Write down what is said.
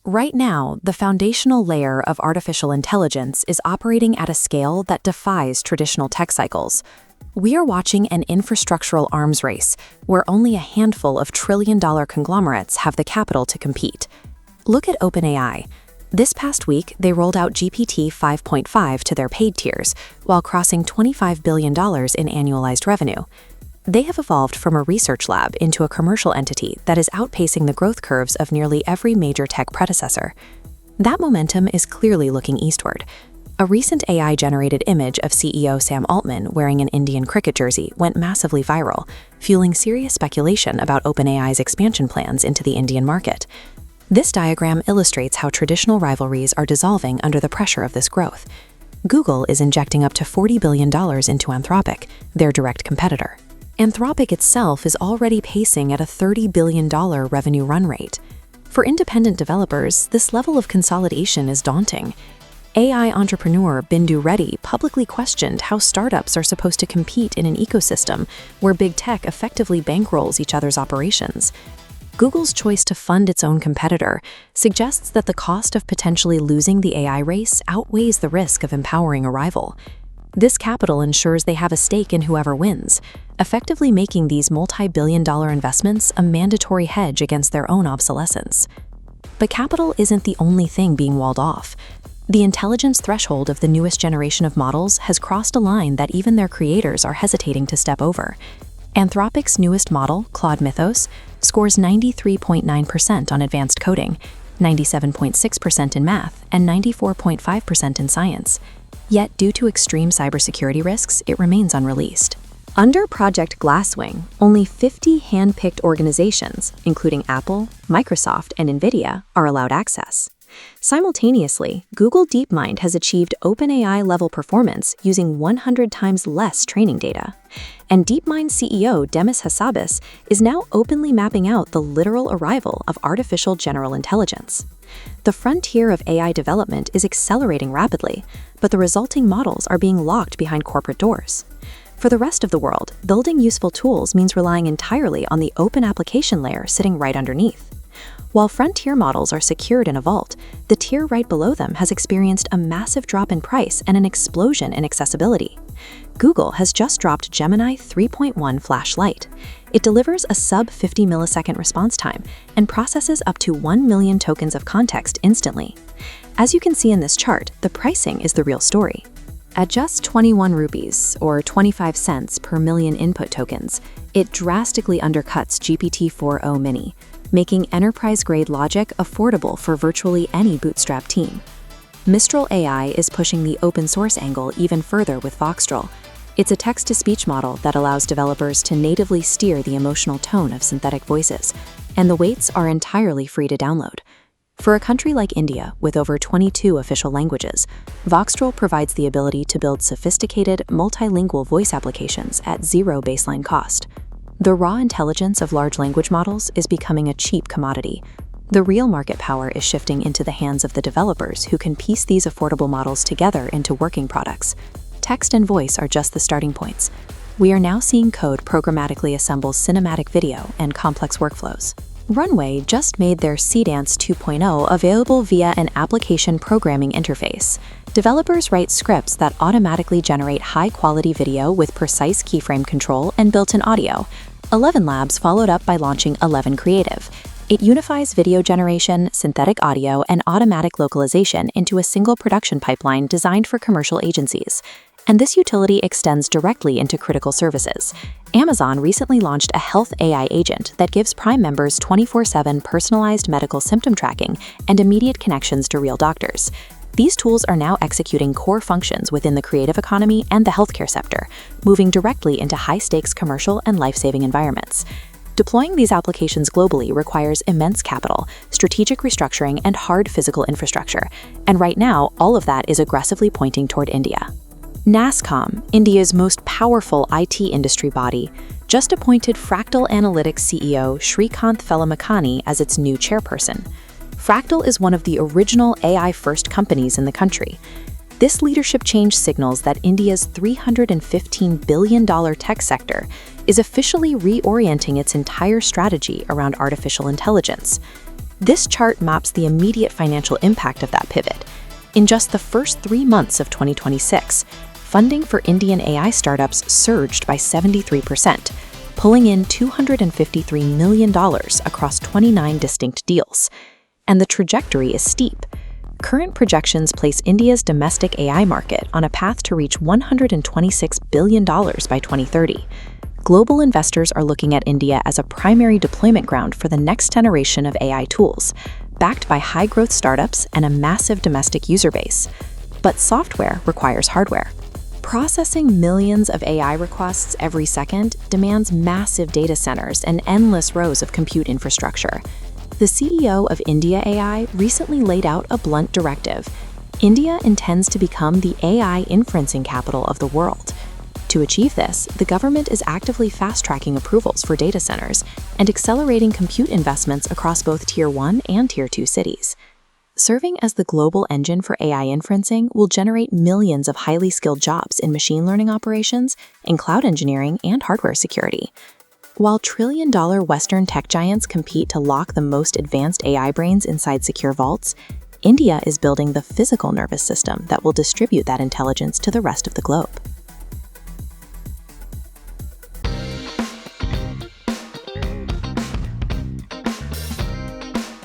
Right now, the foundational layer of artificial intelligence is operating at a scale that defies traditional tech cycles. We are watching an infrastructural arms race where only a handful of trillion-dollar conglomerates have the capital to compete. Look at OpenAI. This past week, they rolled out GPT 5.5 to their paid tiers, while crossing $25 billion in annualized revenue. They have evolved from a research lab into a commercial entity that is outpacing the growth curves of nearly every major tech predecessor. That momentum is clearly looking eastward. A recent AI-generated image of CEO Sam Altman wearing an Indian cricket jersey went massively viral, fueling serious speculation about OpenAI's expansion plans into the Indian market. This diagram illustrates how traditional rivalries are dissolving under the pressure of this growth. Google is injecting up to $40 billion into Anthropic, their direct competitor. Anthropic itself is already pacing at a $30 billion revenue run rate. For independent developers, this level of consolidation is daunting. AI entrepreneur Bindu Reddy publicly questioned how startups are supposed to compete in an ecosystem where big tech effectively bankrolls each other's operations. Google's choice to fund its own competitor suggests that the cost of potentially losing the AI race outweighs the risk of empowering a rival. This capital ensures they have a stake in whoever wins, effectively making these multi-billion-dollar investments a mandatory hedge against their own obsolescence. But capital isn't the only thing being walled off. The intelligence threshold of the newest generation of models has crossed a line that even their creators are hesitating to step over. Anthropic's newest model, Claude Mythos, scores 93.9% on advanced coding, 97.6% in math, and 94.5% in science. Yet, due to extreme cybersecurity risks, it remains unreleased. Under Project Glasswing, only 50 hand-picked organizations, including Apple, Microsoft, and NVIDIA, are allowed access. Simultaneously, Google DeepMind has achieved OpenAI-level performance using 100 times less training data. And DeepMind CEO Demis Hassabis is now openly mapping out the literal arrival of artificial general intelligence. The frontier of AI development is accelerating rapidly, but the resulting models are being locked behind corporate doors. For the rest of the world, building useful tools means relying entirely on the open application layer sitting right underneath. While frontier models are secured in a vault, the tier right below them has experienced a massive drop in price and an explosion in accessibility. Google has just dropped Gemini 3.1 Flash Lite. It delivers a sub-50 millisecond response time and processes up to 1 million tokens of context instantly. As you can see in this chart, the pricing is the real story. At just 21 rupees, or 25 cents per million input tokens, it drastically undercuts GPT-4o Mini, making enterprise-grade logic affordable for virtually any bootstrap team. Mistral AI is pushing the open-source angle even further with Voxtral. It's a text-to-speech model that allows developers to natively steer the emotional tone of synthetic voices, and the weights are entirely free to download. For a country like India, with over 22 official languages, Voxtral provides the ability to build sophisticated, multilingual voice applications at zero baseline cost. The raw intelligence of large language models is becoming a cheap commodity. The real market power is shifting into the hands of the developers who can piece these affordable models together into working products. Text and voice are just the starting points. We are now seeing code programmatically assemble cinematic video and complex workflows. Runway just made their Cdance 2.0 available via an application programming interface. Developers write scripts that automatically generate high-quality video with precise keyframe control and built-in audio. 11 Labs followed up by launching 11 Creative. It unifies video generation, synthetic audio, and automatic localization into a single production pipeline designed for commercial agencies. And this utility extends directly into critical services. Amazon recently launched a health AI agent that gives Prime members 24/7 personalized medical symptom tracking and immediate connections to real doctors. These tools are now executing core functions within the creative economy and the healthcare sector, moving directly into high-stakes commercial and life-saving environments. Deploying these applications globally requires immense capital, strategic restructuring, and hard physical infrastructure. And right now, all of that is aggressively pointing toward India. NASSCOM, India's most powerful IT industry body, just appointed Fractal Analytics CEO Srikanth Velamakanni as its new chairperson. Fractal is one of the original AI-first companies in the country. This leadership change signals that India's $315 billion tech sector is officially reorienting its entire strategy around artificial intelligence. This chart maps the immediate financial impact of that pivot. In just the first 3 months of 2026, funding for Indian AI startups surged by 73%, pulling in $253 million across 29 distinct deals. And the trajectory is steep. Current projections place India's domestic AI market on a path to reach $126 billion by 2030. Global investors are looking at India as a primary deployment ground for the next generation of AI tools, backed by high-growth startups and a massive domestic user base. But software requires hardware. Processing millions of AI requests every second demands massive data centers and endless rows of compute infrastructure. The CEO of India AI recently laid out a blunt directive. India intends to become the AI inferencing capital of the world. To achieve this, the government is actively fast-tracking approvals for data centers and accelerating compute investments across both Tier 1 and Tier 2 cities. Serving as the global engine for AI inferencing will generate millions of highly skilled jobs in machine learning operations, in cloud engineering, and hardware security. While trillion-dollar Western tech giants compete to lock the most advanced AI brains inside secure vaults, India is building the physical nervous system that will distribute that intelligence to the rest of the globe.